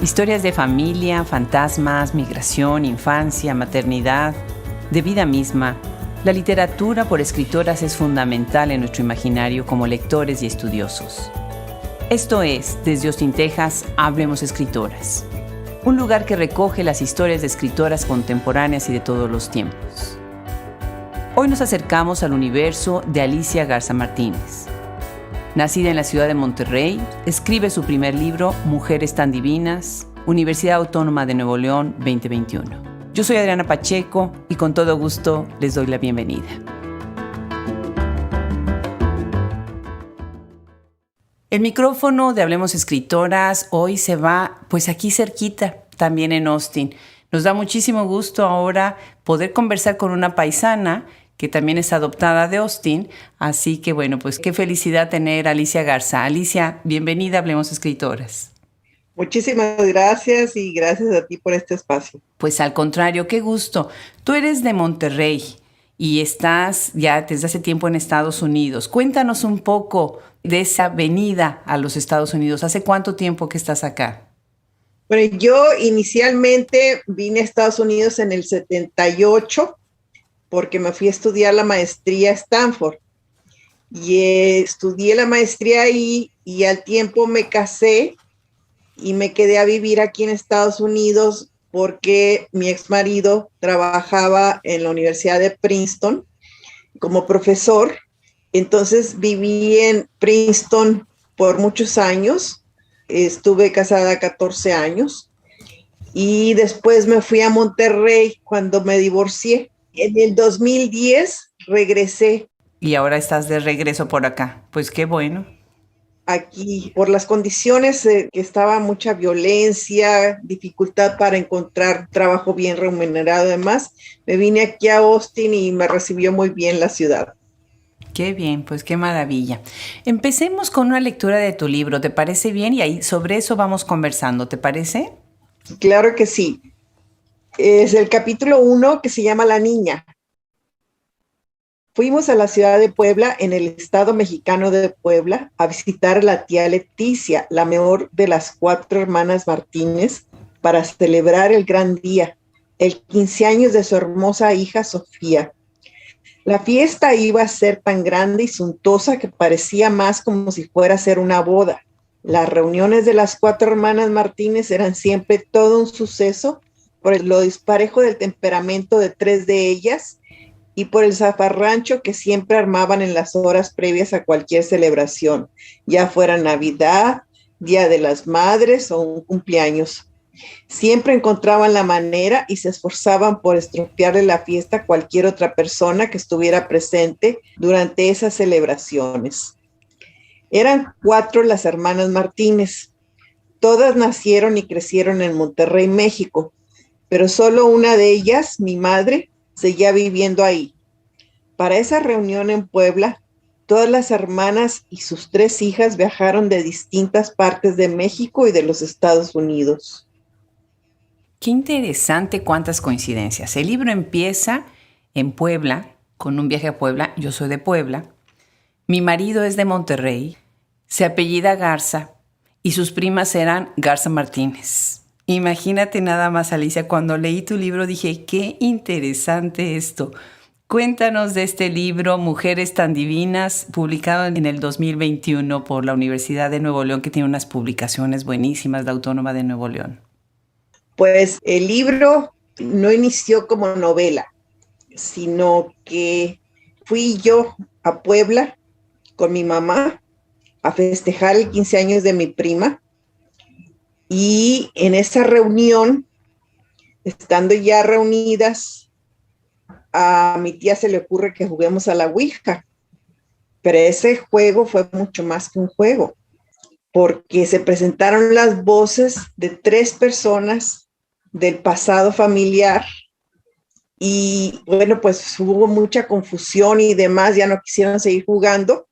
Historias de familia, fantasmas, migración, infancia, maternidad, de vida misma. La literatura por escritoras es fundamental en nuestro imaginario como lectores y estudiosos. Esto es, desde Austin, Texas, Hablemos Escritoras. Un lugar que recoge las historias de escritoras contemporáneas y de todos los tiempos. Hoy nos acercamos al universo de Alicia Garza Martínez. Nacida en la ciudad de Monterrey, escribe su primer libro, Mujeres tan Divinas, Universidad Autónoma de Nuevo León 2021. Yo soy Adriana Pacheco y con todo gusto les doy la bienvenida. El micrófono de Hablemos Escritoras hoy se va pues aquí cerquita, también en Austin. Nos da muchísimo gusto ahora poder conversar con una paisana que también es adoptada de Austin. Así que bueno, pues qué felicidad tener a Alicia Garza. Alicia, bienvenida a Hablemos Escritoras. Muchísimas gracias y gracias a ti por este espacio. Pues al contrario, qué gusto. Tú eres de Monterrey y estás ya desde hace tiempo en Estados Unidos. Cuéntanos un poco de esa venida a los Estados Unidos. ¿Hace cuánto tiempo que estás acá? Bueno, yo inicialmente vine a Estados Unidos en el 78 porque me fui a estudiar la maestría a Stanford. Y estudié la maestría ahí y al tiempo me casé y me quedé a vivir aquí en Estados Unidos porque mi exmarido trabajaba en la Universidad de Princeton como profesor. Entonces viví en Princeton por muchos años. Estuve casada 14 años y después me fui a Monterrey cuando me divorcié. En el 2010 regresé. Y ahora estás de regreso por acá. Pues qué bueno. Aquí, por las condiciones que estaba mucha violencia, dificultad para encontrar trabajo bien remunerado, además, me vine aquí a Austin y me recibió muy bien la ciudad. Qué bien, pues qué maravilla. Empecemos con una lectura de tu libro, ¿te parece bien? Y ahí sobre eso vamos conversando, ¿te parece? Claro que sí. Es el capítulo 1 que se llama La Niña. Fuimos a la ciudad de Puebla, en el estado mexicano de Puebla, a visitar a la tía Leticia, la menor de las 4 hermanas Martínez, para celebrar el gran día, el 15 años de su hermosa hija Sofía. La fiesta iba a ser tan grande y suntuosa que parecía más como si fuera a ser una boda. Las reuniones de las 4 hermanas Martínez eran siempre todo un suceso por lo disparejo del temperamento de 3 de ellas y por el zafarrancho que siempre armaban en las horas previas a cualquier celebración, ya fuera Navidad, Día de las Madres o un cumpleaños. Siempre encontraban la manera y se esforzaban por estropearle la fiesta a cualquier otra persona que estuviera presente durante esas celebraciones. Eran 4 las hermanas Martínez. Todas nacieron y crecieron en Monterrey, México, pero solo una de ellas, mi madre, seguía viviendo ahí. Para esa reunión en Puebla, todas las hermanas y sus 3 hijas viajaron de distintas partes de México y de los Estados Unidos. Qué interesante cuántas coincidencias. El libro empieza en Puebla, con un viaje a Puebla. Yo soy de Puebla. Mi marido es de Monterrey. Se apellida Garza y sus primas eran Garza Martínez. Imagínate nada más, Alicia, cuando leí tu libro dije, qué interesante esto. Cuéntanos de este libro, Mujeres tan Divinas, publicado en el 2021 por la Universidad de Nuevo León, que tiene unas publicaciones buenísimas de Autónoma de Nuevo León. Pues el libro no inició como novela, sino que fui yo a Puebla con mi mamá a festejar el 15 años de mi prima. Y en esa reunión, estando ya reunidas, a mi tía se le ocurre que juguemos a la Ouija. Pero ese juego fue mucho más que un juego, porque se presentaron las voces de 3 personas del pasado familiar y bueno, pues hubo mucha confusión y demás, ya no quisieron seguir jugando.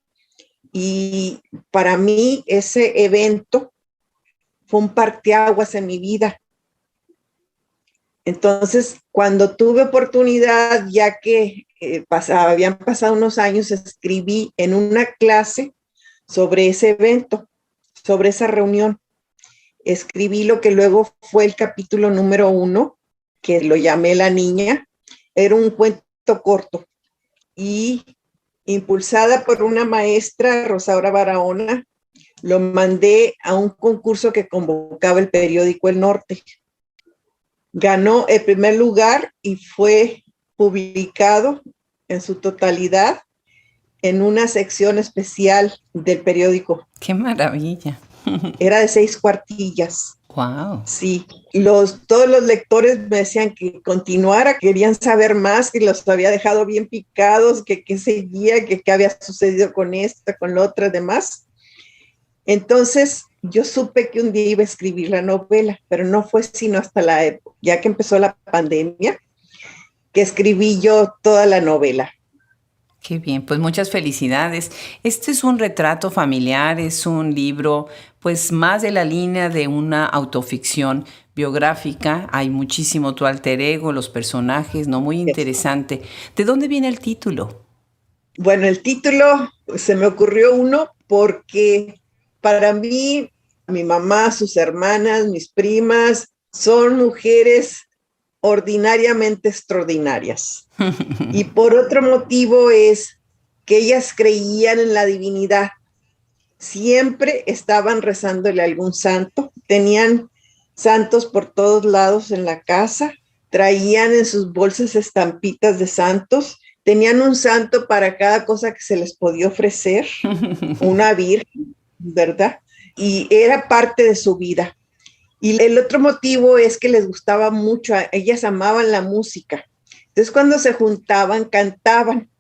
Y para mí ese evento fue un parteaguas en mi vida. Entonces, cuando tuve oportunidad, ya que habían pasado unos años, escribí en una clase sobre ese evento, sobre esa reunión. escribí lo que luego fue el capítulo número 1, que lo llamé La Niña. Era un cuento corto y impulsada por una maestra, Rosaura Barahona, lo mandé a un concurso que convocaba el periódico El Norte. Ganó el primer lugar y fue publicado en su totalidad en una sección especial del periódico. ¡Qué maravilla! Era de 6 cuartillas. ¡Wow! Sí, todos los lectores me decían que continuara, querían saber más, que los había dejado bien picados, que seguía, que qué había sucedido con esta, con la otra, demás. Entonces, yo supe que un día iba a escribir la novela, pero no fue sino hasta ya que empezó la pandemia, que escribí yo toda la novela. Qué bien, pues muchas felicidades. Este es un retrato familiar, es un libro pues más de la línea de una autoficción biográfica. Hay muchísimo tu alter ego, los personajes, ¿no? Muy interesante. ¿De dónde viene el título? Bueno, el título se me ocurrió porque para mí, mi mamá, sus hermanas, mis primas, son mujeres ordinariamente extraordinarias. Y por otro motivo es que ellas creían en la divinidad. Siempre estaban rezándole a algún santo. Tenían santos por todos lados en la casa. Traían en sus bolsas estampitas de santos. Tenían un santo para cada cosa que se les podía ofrecer. Una virgen, ¿verdad? Y era parte de su vida. Y el otro motivo es que les gustaba mucho, ellas amaban la música. Entonces cuando se juntaban, cantaban.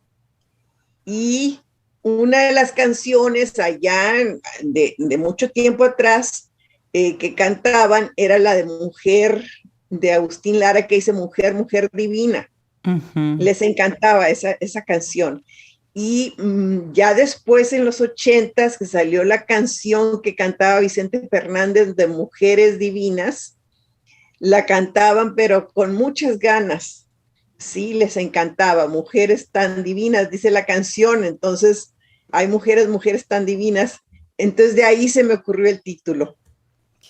Y una de las canciones allá de mucho tiempo atrás que cantaban era la de Mujer, de Agustín Lara, que dice Mujer, Mujer Divina. Uh-huh. Les encantaba esa canción. Y ya después, en los 80s, que salió la canción que cantaba Vicente Fernández de Mujeres Divinas, la cantaban, pero con muchas ganas. Sí, les encantaba. Mujeres tan divinas, dice la canción. Entonces, hay mujeres tan divinas. Entonces, de ahí se me ocurrió el título.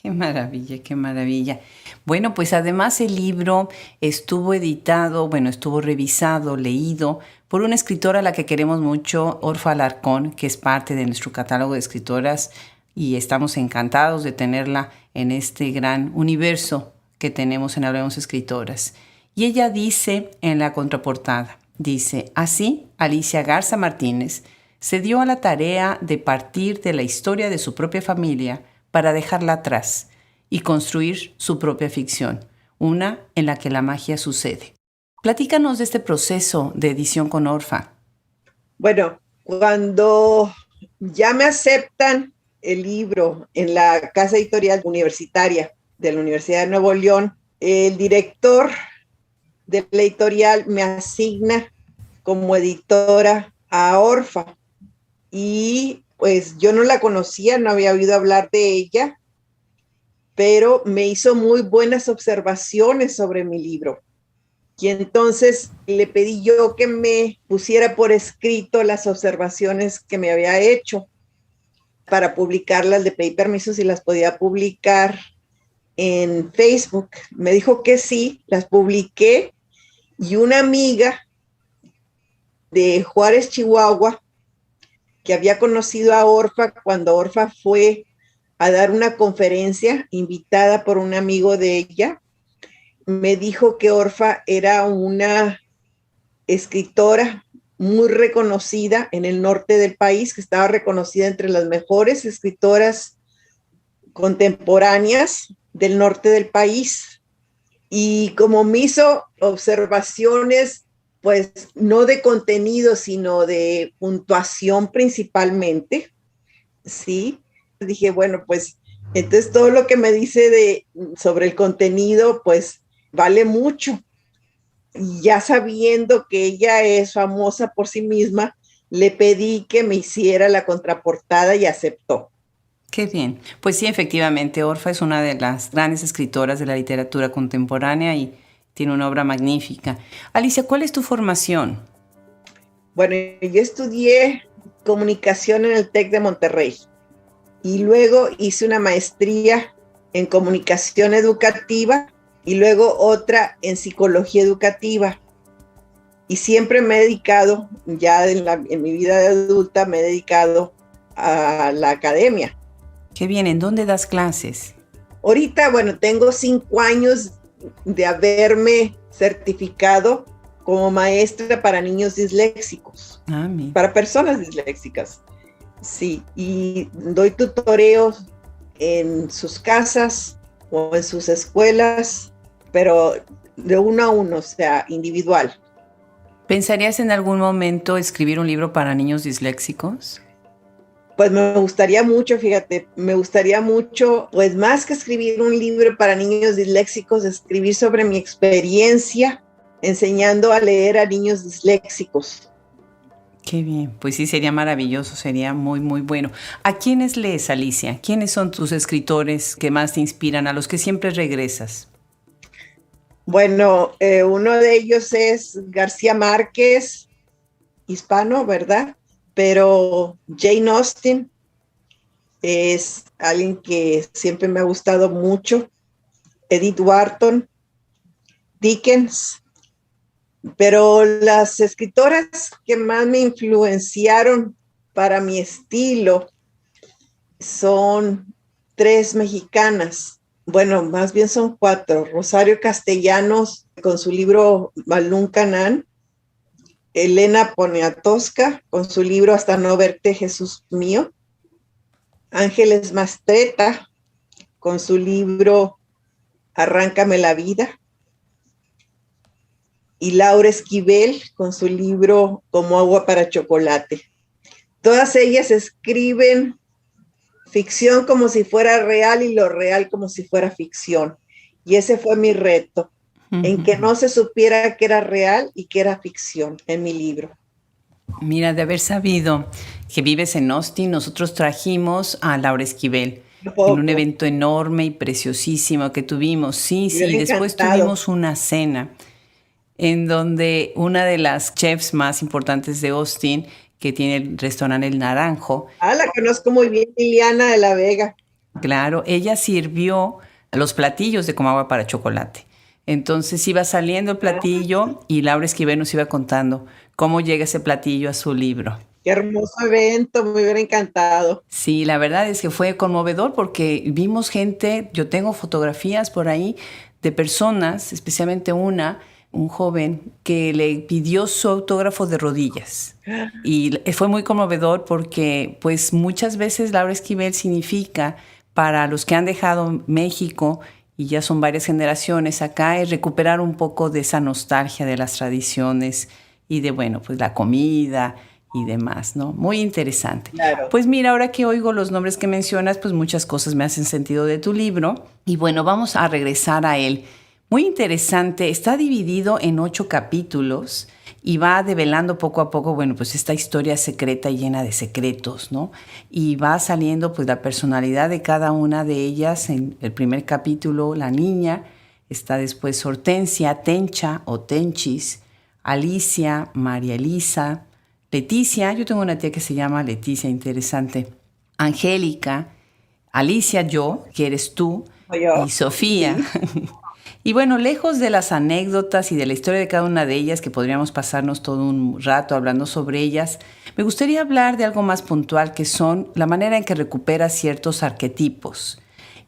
Qué maravilla, qué maravilla. Bueno, pues además el libro estuvo editado, estuvo revisado, leído por una escritora a la que queremos mucho, Orfa Alarcón, que es parte de nuestro catálogo de escritoras y estamos encantados de tenerla en este gran universo que tenemos en Hablemos Escritoras. Y ella dice en la contraportada, dice, así Alicia Garza Martínez se dio a la tarea de partir de la historia de su propia familia para dejarla atrás y construir su propia ficción, una en la que la magia sucede. Platícanos de este proceso de edición con Orfa. Bueno, cuando ya me aceptan el libro en la casa editorial universitaria de la Universidad de Nuevo León, el director de la editorial me asigna como editora a Orfa. Y pues yo no la conocía, no había oído hablar de ella, pero me hizo muy buenas observaciones sobre mi libro. Y entonces le pedí yo que me pusiera por escrito las observaciones que me había hecho para publicarlas. Le pedí permiso si las podía publicar en Facebook. Me dijo que sí, las publiqué. Y una amiga de Juárez, Chihuahua, que había conocido a Orfa cuando Orfa fue a dar una conferencia invitada por un amigo de ella, me dijo que Orfa era una escritora muy reconocida en el norte del país, que estaba reconocida entre las mejores escritoras contemporáneas del norte del país. Y como me hizo observaciones, pues no de contenido, sino de puntuación principalmente, ¿sí? Dije, bueno, pues entonces todo lo que me dice sobre el contenido, pues vale mucho. Y ya sabiendo que ella es famosa por sí misma, le pedí que me hiciera la contraportada y aceptó. Qué bien. Pues sí, efectivamente, Orfa es una de las grandes escritoras de la literatura contemporánea y tiene una obra magnífica. Alicia, ¿cuál es tu formación? Bueno, yo estudié comunicación en el TEC de Monterrey y luego hice una maestría en comunicación educativa y luego otra en psicología educativa. Y siempre me he dedicado, ya en mi vida de adulta, me he dedicado a la academia. Qué bien, ¿en dónde das clases? Ahorita, bueno, tengo 5 años de haberme certificado como maestra para niños disléxicos, para personas disléxicas. Sí, y doy tutoreos en sus casas o en sus escuelas, pero de uno a uno, o sea, individual. ¿Pensarías en algún momento escribir un libro para niños disléxicos? Pues me gustaría mucho, fíjate, me gustaría mucho, pues más que escribir un libro para niños disléxicos, escribir sobre mi experiencia enseñando a leer a niños disléxicos. Qué bien, pues sí, sería maravilloso, sería muy, muy bueno. ¿A quiénes lees, Alicia? ¿Quiénes son tus escritores que más te inspiran, a los que siempre regresas? Bueno, uno de ellos es García Márquez, hispano, ¿verdad? Pero Jane Austen es alguien que siempre me ha gustado mucho. Edith Wharton, Dickens. Pero las escritoras que más me influenciaron para mi estilo son 3 mexicanas. Bueno, más bien son 4. Rosario Castellanos con su libro Balún Canán, Elena Poniatowska con su libro Hasta no verte, Jesús mío, Ángeles Mastretta con su libro Arráncame la vida, y Laura Esquivel con su libro Como agua para chocolate. Todas ellas escriben ficción como si fuera real y lo real como si fuera ficción. Y ese fue mi reto, en que no se supiera que era real y que era ficción en mi libro. Mira, de haber sabido que vives en Austin, nosotros trajimos a Laura Esquivel en un evento enorme y preciosísimo que tuvimos. Sí, después tuvimos una cena en donde una de las chefs más importantes de Austin, que tiene el restaurante El Naranjo. La conozco muy bien, Liliana de la Vega. Claro, ella sirvió los platillos de Como agua para chocolate. Entonces iba saliendo el platillo y Laura Esquivel nos iba contando cómo llega ese platillo a su libro. Qué hermoso evento, me hubiera encantado. Sí, la verdad es que fue conmovedor porque vimos gente, yo tengo fotografías por ahí de personas, especialmente un joven que le pidió su autógrafo de rodillas. Y fue muy conmovedor porque pues muchas veces Laura Esquivel significa, para los que han dejado México y ya son varias generaciones acá, es recuperar un poco de esa nostalgia de las tradiciones y de, bueno, pues la comida y demás, ¿no? Muy interesante. Claro. Pues mira, ahora que oigo los nombres que mencionas, pues muchas cosas me hacen sentido de tu libro. Y bueno, vamos a regresar a él. Muy interesante, está dividido en 8 capítulos y va develando poco a poco, bueno, pues esta historia secreta y llena de secretos, ¿no? Y va saliendo pues la personalidad de cada una de ellas. En el primer capítulo, la niña, está después Hortensia, Tencha o Tenchis, Alicia, María Elisa, Leticia, yo tengo una tía que se llama Leticia, interesante, Angélica, Alicia, yo, que eres tú, y Sofía. Sí. Y bueno, lejos de las anécdotas y de la historia de cada una de ellas, que podríamos pasarnos todo un rato hablando sobre ellas, me gustaría hablar de algo más puntual, que son la manera en que recuperas ciertos arquetipos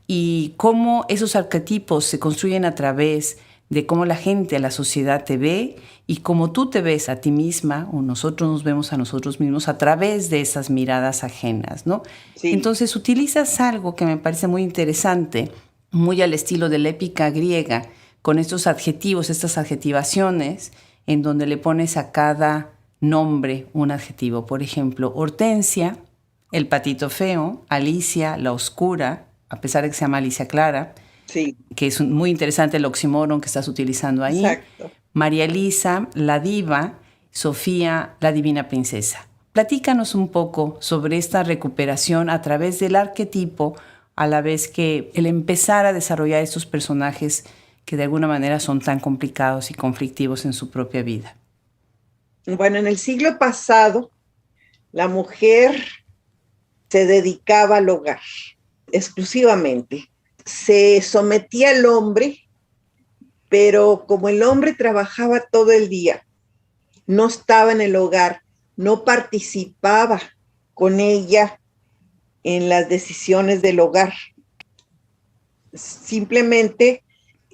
y cómo esos arquetipos se construyen a través de cómo la gente, la sociedad te ve y cómo tú te ves a ti misma o nosotros nos vemos a nosotros mismos a través de esas miradas ajenas, ¿no? Sí. Entonces utilizas algo que me parece muy interesante, muy al estilo de la épica griega, con estos adjetivos, estas adjetivaciones, en donde le pones a cada nombre un adjetivo. Por ejemplo, Hortensia, el patito feo, Alicia, la oscura, a pesar de que se llama Alicia Clara, sí, que es muy interesante el oxímoron que estás utilizando ahí. Exacto. María Elisa, la diva, Sofía, la divina princesa. Platícanos un poco sobre esta recuperación a través del arquetipo, a la vez que el empezar a desarrollar estos personajes que de alguna manera son tan complicados y conflictivos en su propia vida. Bueno, en el siglo pasado, la mujer se dedicaba al hogar exclusivamente. se sometía al hombre, pero como el hombre trabajaba todo el día, no estaba en el hogar, no participaba con ella en las decisiones del hogar. Simplemente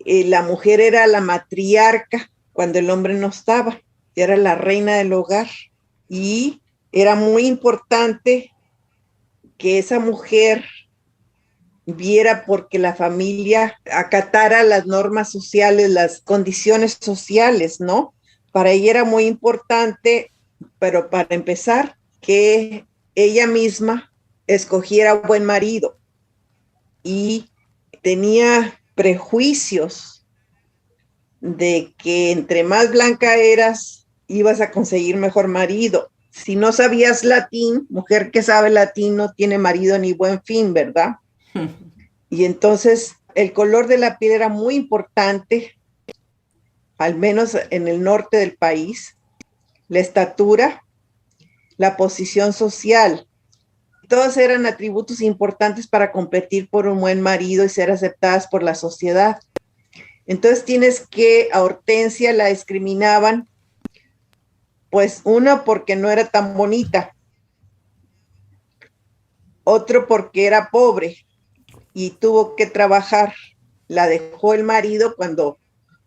la mujer era la matriarca cuando el hombre no estaba, era la reina del hogar, y era muy importante que esa mujer viera porque la familia acatara las normas sociales, las condiciones sociales, ¿no? Para ella era muy importante, pero para empezar, que ella misma escogiera buen marido, y tenía prejuicios de que entre más blanca eras, ibas a conseguir mejor marido. Si no sabías latín, mujer que sabe latín no tiene marido ni buen fin, ¿verdad? Y entonces el color de la piel era muy importante, al menos en el norte del país, la estatura, la posición social. Todos eran atributos importantes para competir por un buen marido y ser aceptadas por la sociedad. Entonces tienes que a Hortensia la discriminaban, pues uno porque no era tan bonita, otro porque era pobre y tuvo que trabajar. La dejó el marido cuando,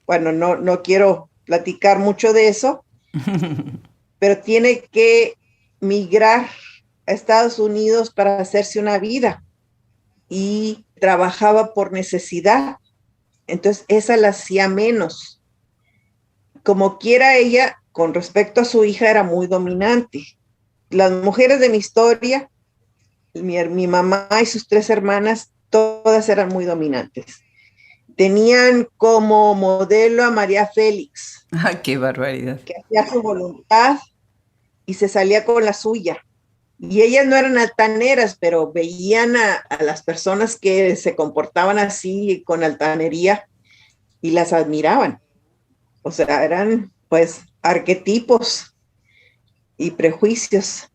bueno, no quiero platicar mucho de eso, pero tiene que migrar a Estados Unidos para hacerse una vida y trabajaba por necesidad. Entonces esa la hacía menos. Como quiera, ella, con respecto a su hija, era muy dominante. Las mujeres de mi historia, mi mamá y sus 3 hermanas, todas eran muy dominantes. Tenían como modelo a María Félix. ¡Ah, qué barbaridad! Que hacía su voluntad y se salía con la suya. Y ellas no eran altaneras, pero veían a las personas que se comportaban así, con altanería, y las admiraban. O sea, eran pues arquetipos y prejuicios.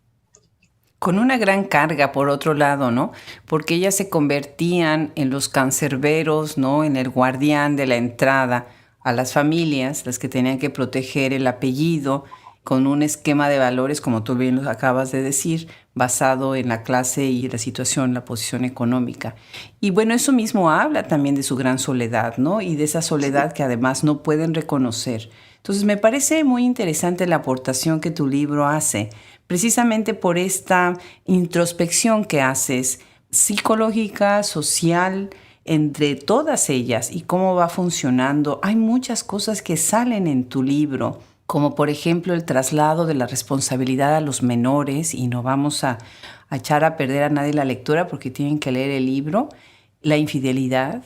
Con una gran carga, por otro lado, ¿no? Porque ellas se convertían en los cancerberos, ¿no? En el guardián de la entrada a las familias, las que tenían que proteger el apellido, con un esquema de valores, como tú bien lo acabas de decir, basado en la clase y la situación, la posición económica. Y bueno, eso mismo habla también de su gran soledad, ¿no? Y de esa soledad que además no pueden reconocer. Entonces me parece muy interesante la aportación que tu libro hace, precisamente por esta introspección que haces, psicológica, social, entre todas ellas y cómo va funcionando. Hay muchas cosas que salen en tu libro, como por ejemplo el traslado de la responsabilidad a los menores, y no vamos a echar a perder a nadie la lectura porque tienen que leer el libro, la infidelidad,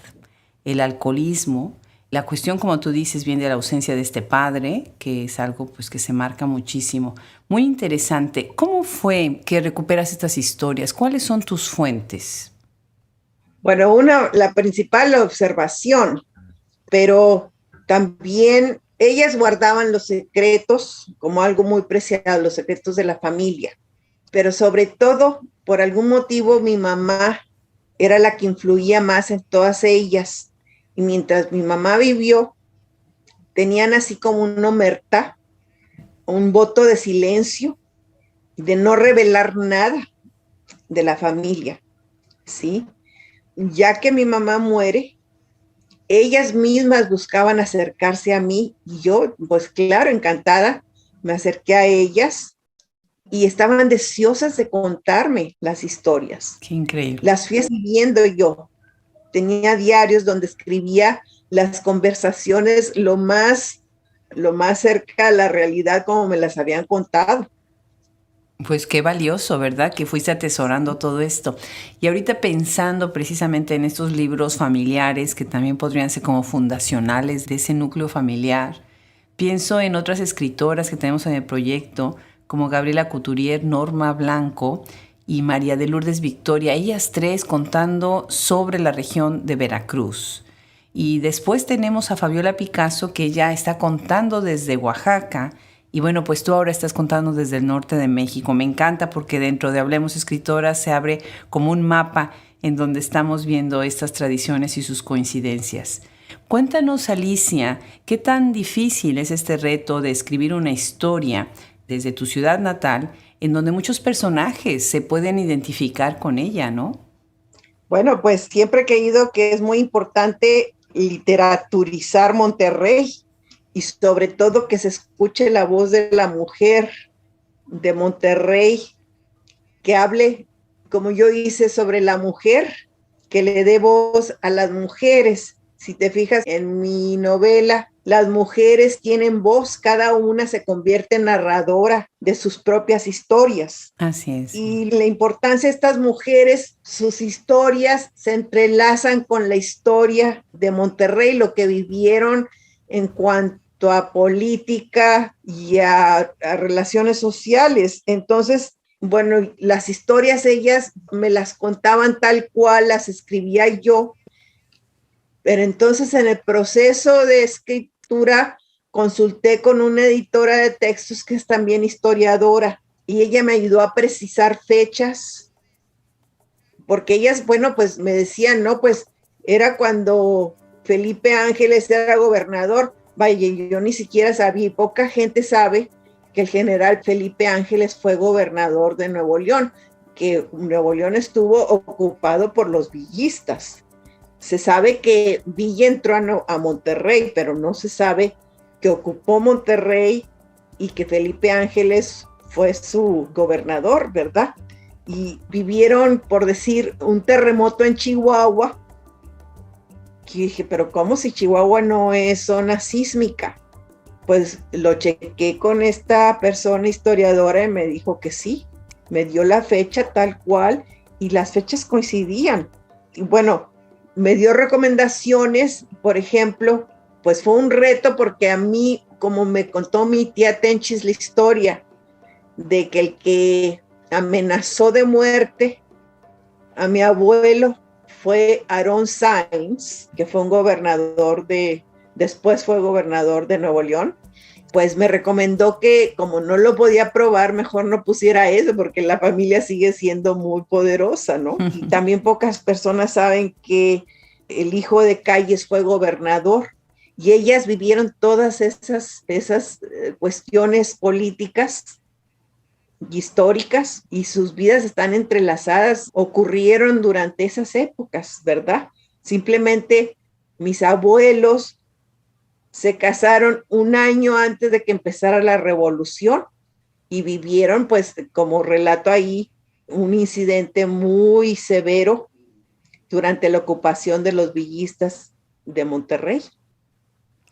el alcoholismo, la cuestión, como tú dices, bien de la ausencia de este padre, que es algo pues que se marca muchísimo. Muy interesante. ¿Cómo fue que recuperas estas historias? ¿Cuáles son tus fuentes? Bueno, la principal, la observación, pero también ellas guardaban los secretos como algo muy preciado, los secretos de la familia. Pero sobre todo, por algún motivo, mi mamá era la que influía más en todas ellas. Y mientras mi mamá vivió, tenían así como una omertà, un voto de silencio, de no revelar nada de la familia, ¿sí? Ya que mi mamá muere, ellas mismas buscaban acercarse a mí y yo, pues claro, encantada, me acerqué a ellas y estaban deseosas de contarme las historias. Qué increíble. Las fui escribiendo yo. Tenía diarios donde escribía las conversaciones lo más cerca a la realidad como me las habían contado. Pues qué valioso, ¿verdad? Que fuiste atesorando todo esto. Y ahorita pensando precisamente en estos libros familiares que también podrían ser como fundacionales de ese núcleo familiar, pienso en otras escritoras que tenemos en el proyecto, como Gabriela Couturier, Norma Blanco y María de Lourdes Victoria, ellas 3 contando sobre la región de Veracruz. Y después tenemos a Fabiola Picasso, que ya está contando desde Oaxaca. Y bueno, pues tú ahora estás contando desde el norte de México. Me encanta porque dentro de Hablemos Escritoras se abre como un mapa en donde estamos viendo estas tradiciones y sus coincidencias. Cuéntanos, Alicia, ¿qué tan difícil es este reto de escribir una historia desde tu ciudad natal en donde muchos personajes se pueden identificar con ella, ¿no? Bueno, pues siempre he creído que es muy importante literaturizar Monterrey y sobre todo que se escuche la voz de la mujer de Monterrey, que hable como yo hice sobre la mujer, que le dé voz a las mujeres. Si te fijas en mi novela, las mujeres tienen voz, cada una se convierte en narradora de sus propias historias. Así es. Y la importancia de estas mujeres, sus historias se entrelazan con la historia de Monterrey, lo que vivieron en cuanto a política y a relaciones sociales. Entonces, bueno, las historias ellas me las contaban tal cual las escribía yo, pero entonces en el proceso de escritura consulté con una editora de textos que es también historiadora y ella me ayudó a precisar fechas, porque ellas, bueno, pues me decían, no, pues era cuando Felipe Ángeles era gobernador. Vaya, yo ni siquiera sabía, poca gente sabe que el general Felipe Ángeles fue gobernador de Nuevo León, que Nuevo León estuvo ocupado por los villistas. Se sabe que Villa entró a Monterrey, pero no se sabe que ocupó Monterrey y que Felipe Ángeles fue su gobernador, ¿verdad? Y vivieron, por decir, un terremoto en Chihuahua. Y dije, pero ¿cómo si Chihuahua no es zona sísmica? Pues lo chequé con esta persona historiadora y me dijo que sí, me dio la fecha tal cual y las fechas coincidían. Y bueno, me dio recomendaciones, por ejemplo, pues fue un reto porque a mí, como me contó mi tía Tenchis la historia de que el que amenazó de muerte a mi abuelo fue Aarón Sáenz, que fue un gobernador después fue gobernador de Nuevo León, pues me recomendó que como no lo podía probar, mejor no pusiera eso, porque la familia sigue siendo muy poderosa, ¿no? Y también pocas personas saben que el hijo de Calles fue gobernador, y ellas vivieron todas esas cuestiones políticas históricas y sus vidas están entrelazadas, ocurrieron durante esas épocas, ¿verdad? Simplemente mis abuelos se casaron un año antes de que empezara la revolución y vivieron, pues, como relato ahí, un incidente muy severo durante la ocupación de los villistas de Monterrey.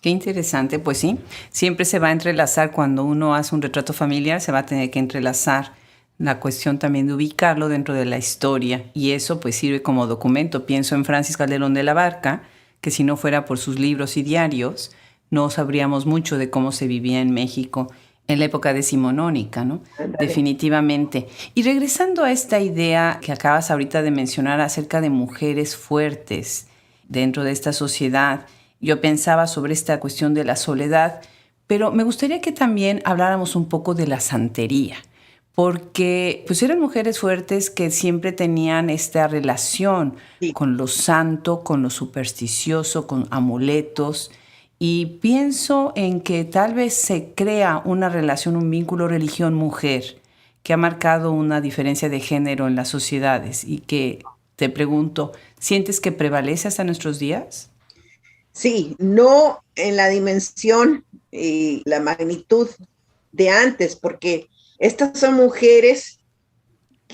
Qué interesante, pues sí, siempre se va a entrelazar cuando uno hace un retrato familiar, se va a tener que entrelazar la cuestión también de ubicarlo dentro de la historia y eso pues sirve como documento. Pienso en Francis Calderón de la Barca, que si no fuera por sus libros y diarios, no sabríamos mucho de cómo se vivía en México en la época decimonónica, ¿no? Ándale. Definitivamente. Y regresando a esta idea que acabas ahorita de mencionar acerca de mujeres fuertes dentro de esta sociedad, yo pensaba sobre esta cuestión de la soledad, pero me gustaría que también habláramos un poco de la santería, porque pues eran mujeres fuertes que siempre tenían esta relación Sí. con lo santo, con lo supersticioso, con amuletos, y pienso en que tal vez se crea una relación, un vínculo religión-mujer que ha marcado una diferencia de género en las sociedades y que te pregunto, ¿sientes que prevalece hasta nuestros días? Sí, no en la dimensión y la magnitud de antes, porque estas son mujeres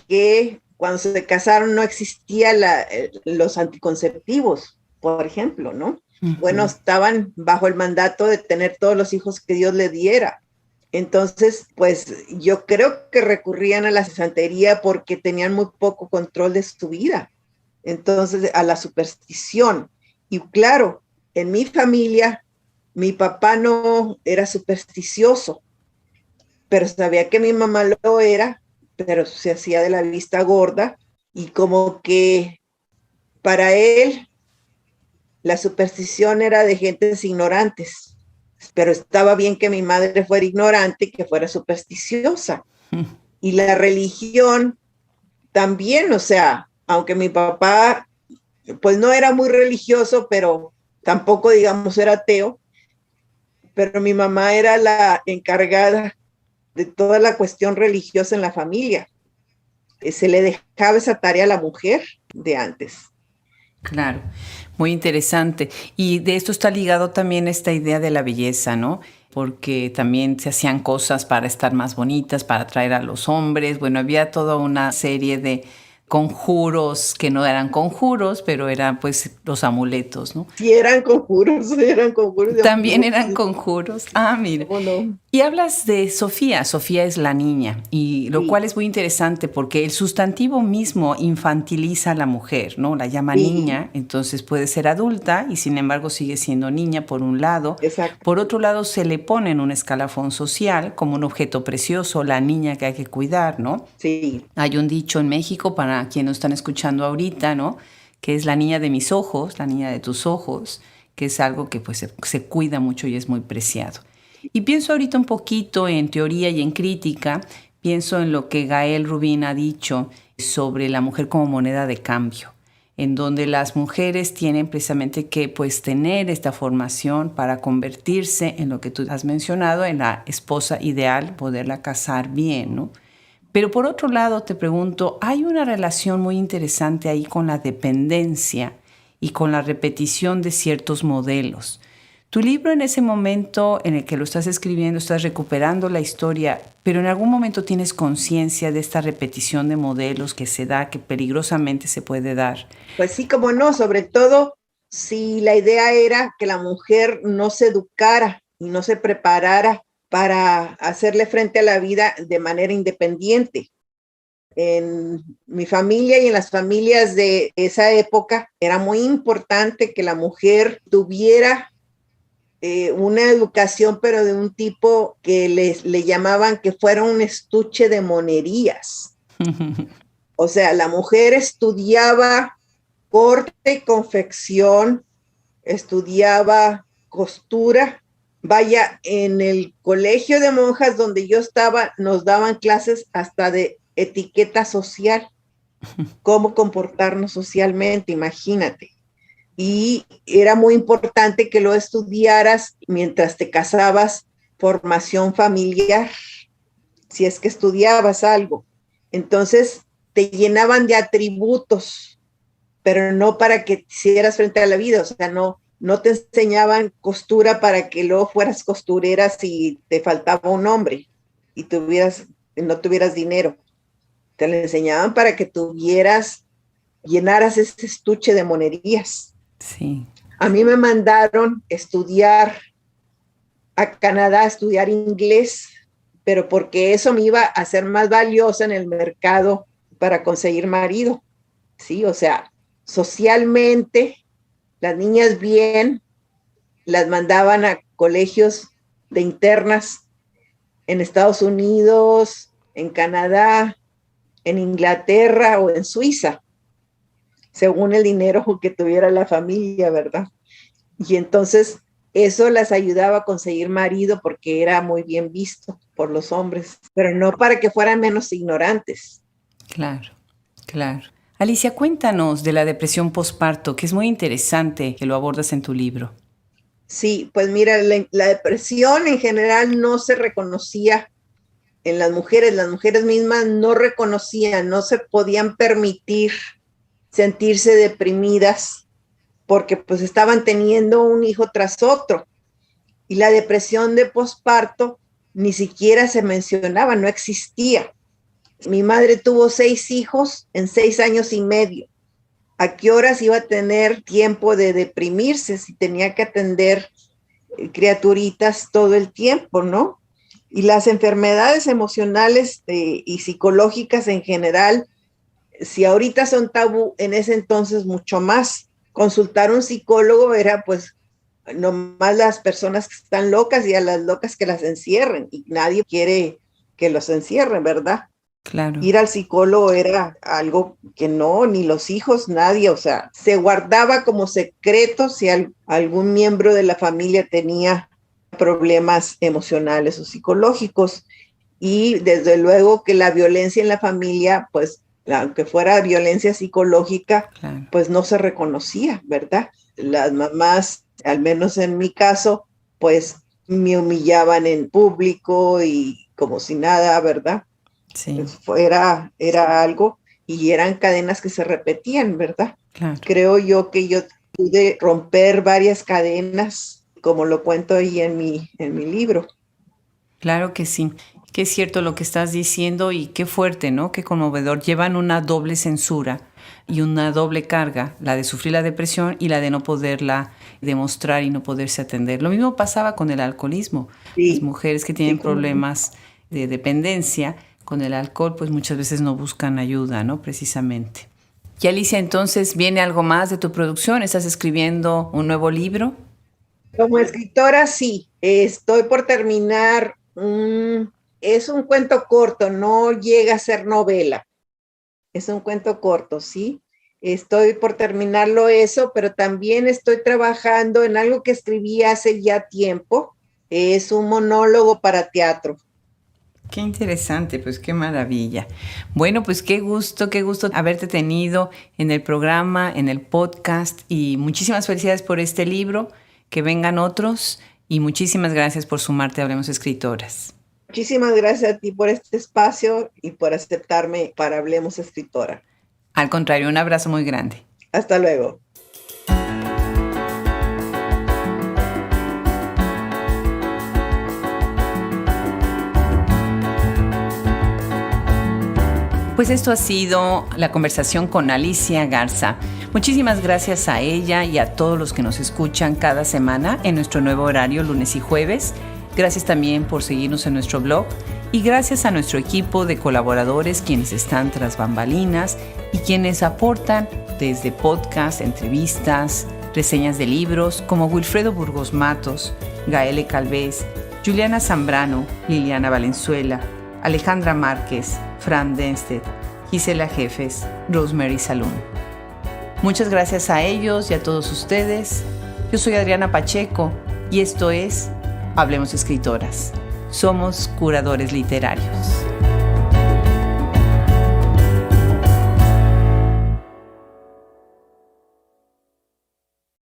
que cuando se casaron no existían los anticonceptivos, por ejemplo, ¿no? Bueno, estaban bajo el mandato de tener todos los hijos que Dios le diera. Entonces, pues yo creo que recurrían a la santería porque tenían muy poco control de su vida. Entonces, a la superstición. Y claro, en mi familia, mi papá no era supersticioso, pero sabía que mi mamá lo era, pero se hacía de la vista gorda y como que para él la superstición era de gentes ignorantes, pero estaba bien que mi madre fuera ignorante y que fuera supersticiosa. Y la religión también, o sea, aunque mi papá pues no era muy religioso, pero tampoco, digamos, era ateo, pero mi mamá era la encargada de toda la cuestión religiosa en la familia. Se le dejaba esa tarea a la mujer de antes. Claro, muy interesante. Y de esto está ligado también esta idea de la belleza, ¿no? Porque también se hacían cosas para estar más bonitas, para atraer a los hombres. Bueno, había toda una serie de conjuros que no eran conjuros, pero eran pues los amuletos, ¿no? Sí, eran conjuros de También amuletos. eran conjuros. Ah, mira. ¿Cómo no? Y hablas de Sofía. Sofía es la niña, y lo Sí, cual es muy interesante porque el sustantivo mismo infantiliza a la mujer, ¿no? La llama sí, niña, entonces puede ser adulta y sin embargo sigue siendo niña por un lado. exacto. Por otro lado, se le pone en un escalafón social como un objeto precioso, la niña que hay que cuidar, ¿no? Sí, Hay un dicho en México para quienes nos están escuchando ahorita, ¿no? Que es la niña de mis ojos, la niña de tus ojos, que es algo que pues se cuida mucho y es muy preciado. Y pienso ahorita un poquito en teoría y en crítica, pienso en lo que Gael Rubin ha dicho sobre la mujer como moneda de cambio, en donde las mujeres tienen precisamente que pues tener esta formación para convertirse en lo que tú has mencionado, en la esposa ideal, poderla casar bien, ¿no? Pero por otro lado, te pregunto, hay una relación muy interesante ahí con la dependencia y con la repetición de ciertos modelos. Tu libro, en ese momento en el que lo estás escribiendo, estás recuperando la historia, pero en algún momento tienes conciencia de esta repetición de modelos que se da, que peligrosamente se puede dar. pues sí, como no, sobre todo si la idea era que la mujer no se educara y no se preparara para hacerle frente a la vida de manera independiente. En mi familia y en las familias de esa época era muy importante que la mujer tuviera una educación, pero de un tipo que le llamaban que fuera un estuche de monerías. O sea, la mujer estudiaba corte y confección, estudiaba costura. Vaya, en el colegio de monjas donde yo estaba, nos daban clases hasta de etiqueta social, cómo comportarnos socialmente, imagínate. Y era muy importante que lo estudiaras mientras te casabas, formación familiar, si es que estudiabas algo. Entonces te llenaban de atributos, pero no para que te hicieras frente a la vida, o sea, no te enseñaban costura para que luego fueras costurera si te faltaba un hombre y no tuvieras dinero. Te lo enseñaban para que llenaras ese estuche de monerías. Sí. A mí me mandaron estudiar a Canadá, a estudiar inglés, pero porque eso me iba a hacer más valiosa en el mercado para conseguir marido. Sí, o sea, socialmente, las niñas bien las mandaban a colegios de internas en Estados Unidos, en Canadá, en Inglaterra o en Suiza, según el dinero que tuviera la familia, ¿verdad? Y entonces eso las ayudaba a conseguir marido porque era muy bien visto por los hombres, pero no para que fueran menos ignorantes. Claro, claro. Alicia, cuéntanos de la depresión postparto, que es muy interesante que lo abordas en tu libro. Sí, pues mira, la depresión en general no se reconocía en las mujeres mismas no reconocían, no se podían permitir sentirse deprimidas porque pues estaban teniendo un hijo tras otro. Y la depresión de posparto ni siquiera se mencionaba, no existía. Mi madre tuvo 6 hijos en 6 años y medio. ¿A qué horas iba a tener tiempo de deprimirse si tenía que atender criaturitas todo el tiempo, ¿no? Y las enfermedades emocionales y psicológicas en general, si ahorita son tabú, en ese entonces mucho más. Consultar a un psicólogo era pues nomás las personas que están locas y a las locas que las encierren, y nadie quiere que los encierren, ¿verdad? Claro. Ir al psicólogo era algo que no, ni los hijos, nadie, o sea, se guardaba como secreto si algún miembro de la familia tenía problemas emocionales o psicológicos. Y desde luego que la violencia en la familia, pues aunque fuera violencia psicológica, Claro. pues no se reconocía, ¿verdad? Las mamás, al menos en mi caso, pues me humillaban en público y como si nada, ¿verdad? Sí, Era algo y eran cadenas que se repetían, ¿verdad? claro. Creo yo que yo pude romper varias cadenas, como lo cuento ahí en mi libro. Claro que sí, que es cierto lo que estás diciendo y qué fuerte, ¿no? Qué conmovedor. Llevan una doble censura y una doble carga, la de sufrir la depresión y la de no poderla demostrar y no poderse atender. Lo mismo pasaba con el alcoholismo. Las Sí, mujeres que sí, tienen problemas de dependencia con el alcohol, pues muchas veces no buscan ayuda, ¿no? Precisamente. Y Alicia, entonces, ¿viene algo más de tu producción? ¿Estás escribiendo un nuevo libro? como escritora, sí, estoy por terminar, es un cuento corto, no llega a ser novela, es un cuento corto, sí. Estoy por terminarlo eso, pero también estoy trabajando en algo que escribí hace ya tiempo, es un monólogo para teatro. Qué interesante, pues qué maravilla. Bueno, pues qué gusto haberte tenido en el programa, en el podcast y muchísimas felicidades por este libro, que vengan otros y muchísimas gracias por sumarte a Hablemos Escritoras. Muchísimas gracias a ti por este espacio y por aceptarme para Hablemos Escritora. Al contrario, un abrazo muy grande. Hasta luego. Pues esto ha sido la conversación con Alicia Garza. Muchísimas gracias a ella y a todos los que nos escuchan cada semana en nuestro nuevo horario, lunes y jueves. Gracias también por seguirnos en nuestro blog y gracias a nuestro equipo de colaboradores quienes están tras bambalinas y quienes aportan desde podcast, entrevistas, reseñas de libros como Wilfredo Burgos Matos, Gaele Calvez, Juliana Zambrano, Liliana Valenzuela, Alejandra Márquez, Fran Denstedt, Gisela Jefes, Rosemary Salún. Muchas gracias a ellos y a todos ustedes. Yo soy Adriana Pacheco y esto es Hablemos Escritoras. Somos curadores literarios.